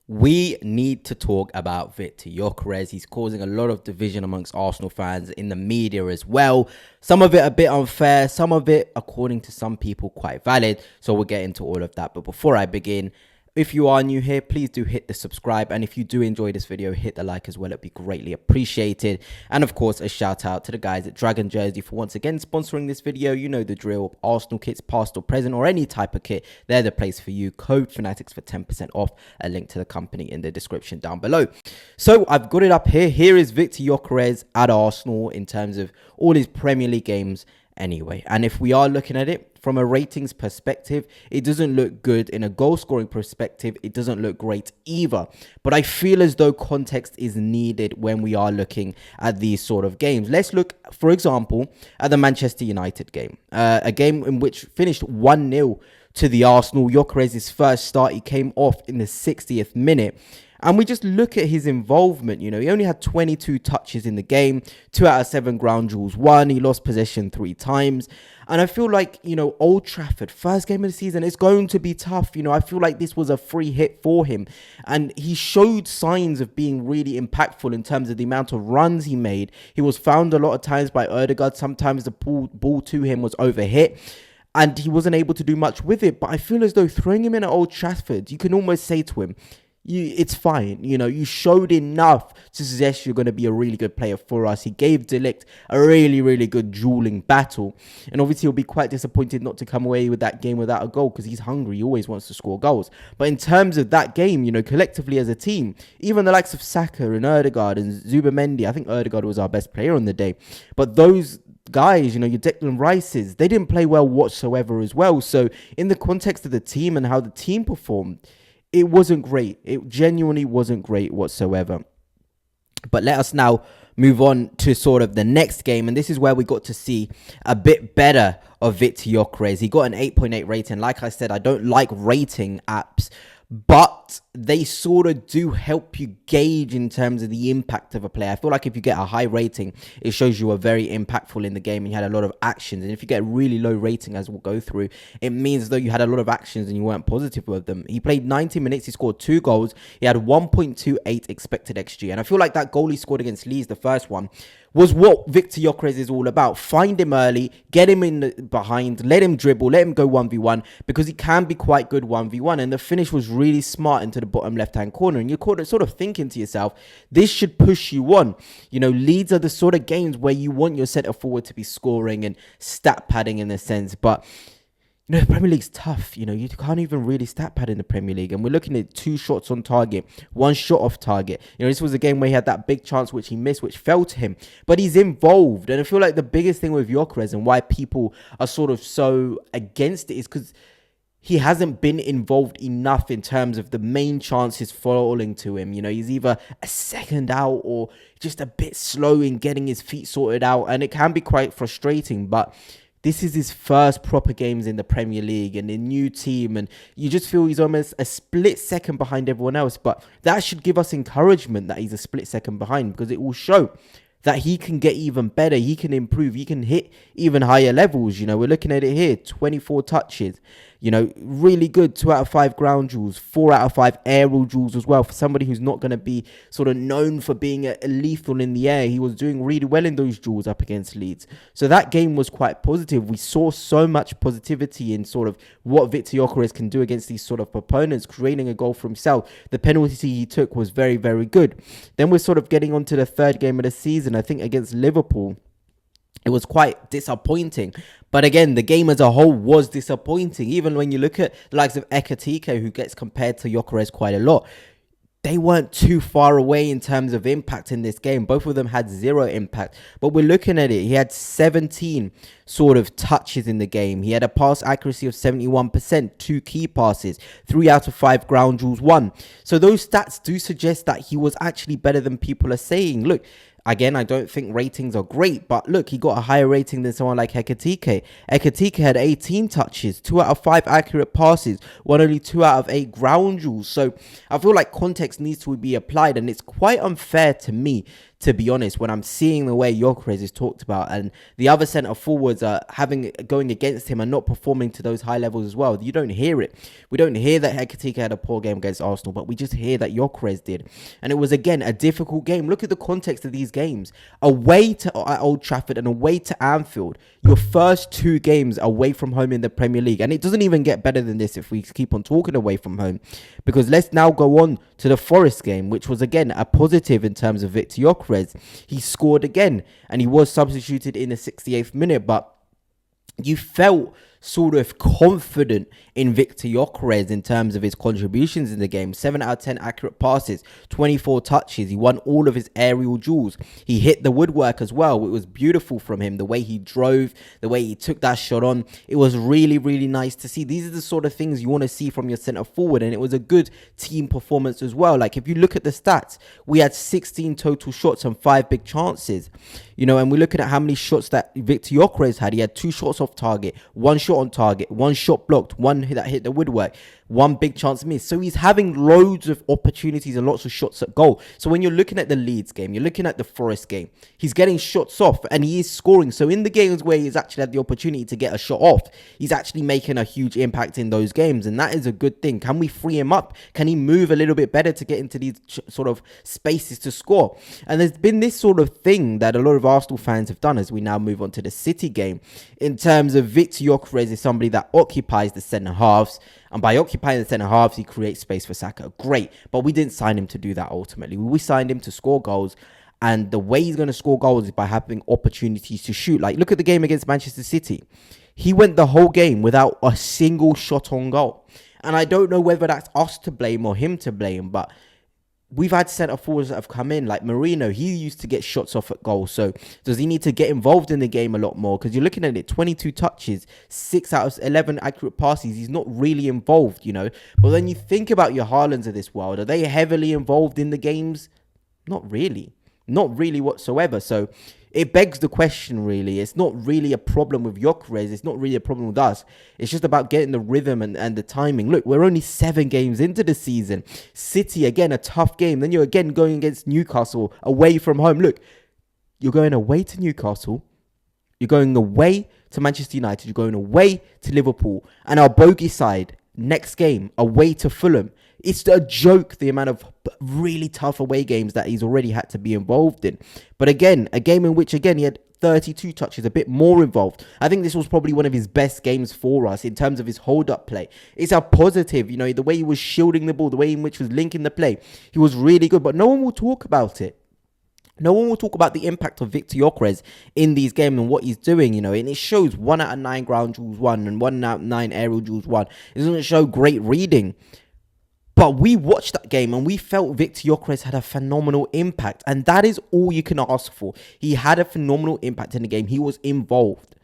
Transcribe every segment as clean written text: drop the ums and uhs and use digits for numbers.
We need to talk about Viktor Gyokeres. He's causing a lot of division amongst Arsenal fans in the media as well. Some of it a bit unfair, some of it, according to some people, quite valid. So we'll get into all of that. But before I begin, if you are new here, please do hit the subscribe. And if you do enjoy this video, hit the like as well. It'd be greatly appreciated. And of course, a shout out to the guys at Dragon Jersey for once again sponsoring this video. You know the drill. Arsenal kits, past or present, or any type of kit, they're the place for you. Code Fanatics for 10% off. A link to the company in the description down below. So I've got it up here. Here is Viktor Gyokeres at Arsenal in terms of all his Premier League games anyway. And if we are looking at it from a ratings perspective, it doesn't look good. In a goal scoring perspective, it doesn't look great either. But I feel as though context is needed when we are looking at these sort of games. Let's look, for example, at the Manchester United game. A game in which finished 1-0 to the Arsenal. Gyokeres' first start, he came off in the 60th minute. And we just look at his involvement. You know, he only had 22 touches in the game, 2 out of 7 ground duels won. He lost possession 3 times. And I feel like, you know, Old Trafford, first game of the season, it's going to be tough. You know, I feel like this was a free hit for him. And he showed signs of being really impactful in terms of the amount of runs he made. He was found a lot of times by Odegaard. Sometimes the ball to him was overhit and he wasn't able to do much with it. But I feel as though throwing him in at Old Trafford, you can almost say to him, it's fine. You know, you showed enough to suggest you're going to be a really good player for us. He gave De Ligt a really good dueling battle. And obviously he'll be quite disappointed not to come away with that game without a goal because he's hungry. He always wants to score goals. But in terms of that game, you know, collectively as a team, even the likes of Saka and Odegaard and Zubimendi, I think Odegaard was our best player on the day. But those guys, you know, your Declan Rices, they didn't play well whatsoever as well. So in the context of the team and how the team performed, it wasn't great. It genuinely wasn't great whatsoever. But let us now move on to sort of the next game. And this is where we got to see a bit better of Viktor Gyokeres. He got an 8.8 rating. Like I said, I don't like rating apps, but they sort of do help you gauge in terms of the impact of a player. I feel like if you get a high rating, it shows you were very impactful in the game and you had a lot of actions. And if you get a really low rating, as we'll go through, it means though you had a lot of actions and you weren't positive with them. He played 90 minutes. He scored 2 goals. He had 1.28 expected XG. And I feel like that goal he scored against Leeds, the first one, was what Viktor Gyokeres is all about. Find him early, get him in the behind, let him dribble, let him go 1v1 because he can be quite good 1v1. And the finish was really smart into the bottom left-hand corner. And you're sort of thinking to yourself, this should push you on. You know, Leeds are the sort of games where you want your centre forward to be scoring and stat padding in a sense. But you know, the Premier League's tough. You know, you can't even really stat pad in the Premier League. And we're looking at 2 shots on target, 1 shot off target. You know, this was a game where he had that big chance which he missed, which fell to him. But he's involved. And I feel like the biggest thing with Gyokeres and why people are sort of so against it is because he hasn't been involved enough in terms of the main chances falling to him. You know, he's either a second out or just a bit slow in getting his feet sorted out. And it can be quite frustrating, but this is his first proper games in the Premier League and a new team. And you just feel he's almost a split second behind everyone else. But that should give us encouragement that he's a split second behind because it will show that he can get even better. He can improve. He can hit even higher levels. You know, we're looking at it here, 24 touches. You know, really good. 2 out of 5 ground duels, 4 out of 5 aerial duels as well. For somebody who's not going to be sort of known for being a lethal in the air, he was doing really well in those duels up against Leeds. So that game was quite positive. We saw so much positivity in sort of what Viktor Gyokeres can do against these sort of opponents, creating a goal for himself. The penalty he took was very good. Then we're sort of getting on to the 3rd game of the season, I think against Liverpool. It was quite disappointing. But again, the game as a whole was disappointing. Even when you look at the likes of Ekatike, who gets compared to Gyokeres quite a lot, they weren't too far away in terms of impact in this game. Both of them had 0 impact. But we're looking at it. He had 17 sort of touches in the game. He had a pass accuracy of 71%, 2 key passes, 3 out of 5 ground duels won. So those stats do suggest that he was actually better than people are saying. Look, Again, I don't think ratings are great, but look, he got a higher rating than someone like Ekitike. Ekitike had 18 touches, 2 out of 5 accurate passes, won only 2 out of 8 ground duels. So I feel like context needs to be applied, and it's quite unfair to me, to be honest, when I'm seeing the way Gyokeres is talked about and the other centre forwards are going against him and not performing to those high levels as well. You don't hear it. We don't hear that Ekitike had a poor game against Arsenal, but we just hear that Gyokeres did. And it was, again, a difficult game. Look at the context of these games. Away to Old Trafford and away to Anfield. Your first 2 games away from home in the Premier League. And it doesn't even get better than this if we keep on talking away from home. Because let's now go on to the Forest game, which was, again, a positive in terms of Viktor Gyokeres. He scored again, and he was substituted in the 68th minute, but you felt sort of confident in Viktor Gyokeres in terms of his contributions in the game. 7 out of 10 accurate passes, 24 touches. He won all of his aerial duels. He hit the woodwork as well. It was beautiful from him. The way he drove, the way he took that shot on. It was really, really nice to see. These are the sort of things you want to see from your centre forward, and it was a good team performance as well. Like, if you look at the stats, we had 16 total shots and 5 big chances. You know, and we're looking at how many shots that Viktor Gyokeres had. He had 2 shots off target, 1 shot on target, 1 shot blocked, 1 that hit the woodwork, 1 big chance missed. So he's having loads of opportunities and lots of shots at goal. So when you're looking at the Leeds game, you're looking at the Forest game, he's getting shots off and he is scoring. So in the games where he's actually had the opportunity to get a shot off, he's actually making a huge impact in those games. And that is a good thing. Can we free him up? Can he move a little bit better to get into these sort of spaces to score? And there's been this sort of thing that a lot of Arsenal fans have done as we now move on to the City game, in terms of Viktor Gyokeres is somebody that occupies the centre halves, and by occupying the centre halves he creates space for Saka. Great, but we didn't sign him to do that. Ultimately we signed him to score goals, and the way he's going to score goals is by having opportunities to shoot. Like, look at the game against Manchester City. He went the whole game without a single shot on goal, and I don't know whether that's us to blame or him to blame, but we've had centre forwards that have come in, like Marino. He used to get shots off at goal. So does he need to get involved in the game a lot more? Because you're looking at it, 22 touches, 6 out of 11 accurate passes. He's not really involved, you know. But then you think about your Haalands of this world. Are they heavily involved in the games? Not really. Not really whatsoever. So it begs the question, really. It's not really a problem with Gyokeres. It's not really a problem with us. It's just about getting the rhythm and the timing. Look, we're only 7 games into the season. City, again, a tough game. Then you're again going against Newcastle away from home. Look, you're going away to Newcastle. You're going away to Manchester United. You're going away to Liverpool. And our bogey side, next game, away to Fulham. It's a joke, the amount of really tough away games that he's already had to be involved in. But again, a game in which, again, he had 32 touches, a bit more involved. I think this was probably one of his best games for us in terms of his hold-up play. It's a positive, you know, the way he was shielding the ball, the way in which he was linking the play. He was really good, but no one will talk about it. No one will talk about the impact of Viktor Gyokeres in these games and what he's doing, you know. And it shows 1 out of 9 ground duels won and 1 out of 9 aerial duels won. It doesn't show great reading. But we watched that game and we felt Viktor Gyokeres had a phenomenal impact. And that is all you can ask for. He had a phenomenal impact in the game. He was involved.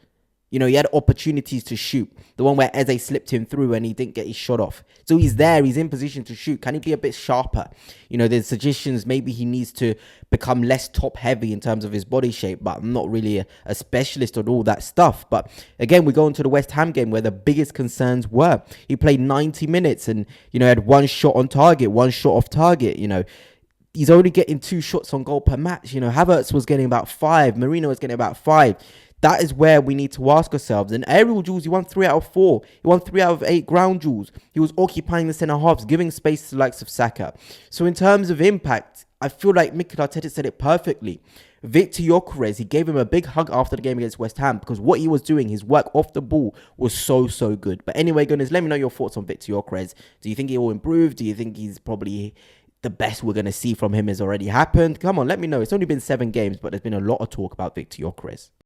You know, he had opportunities to shoot. The one where Eze slipped him through and he didn't get his shot off. So he's there. He's in position to shoot. Can he be a bit sharper? You know, there's suggestions maybe he needs to become less top heavy in terms of his body shape. But I'm not really a specialist on all that stuff. But again, we go into the West Ham game where the biggest concerns were. He played 90 minutes and, you know, had 1 shot on target, 1 shot off target, you know. He's only getting 2 shots on goal per match. You know, Havertz was getting about 5. Marino was getting about 5. That is where we need to ask ourselves. And aerial duels, he won 3 out of 4. He won 3 out of 8 ground duels. He was occupying the centre halves, giving space to the likes of Saka. So in terms of impact, I feel like Mikel Arteta said it perfectly. Viktor Gyokeres, he gave him a big hug after the game against West Ham because what he was doing, his work off the ball was so good. But anyway, goodness, let me know your thoughts on Viktor Gyokeres. Do you think he will improve? Do you think he's probably the best we're going to see from him has already happened? Come on, let me know. It's only been 7 games, but there's been a lot of talk about Viktor Gyokeres.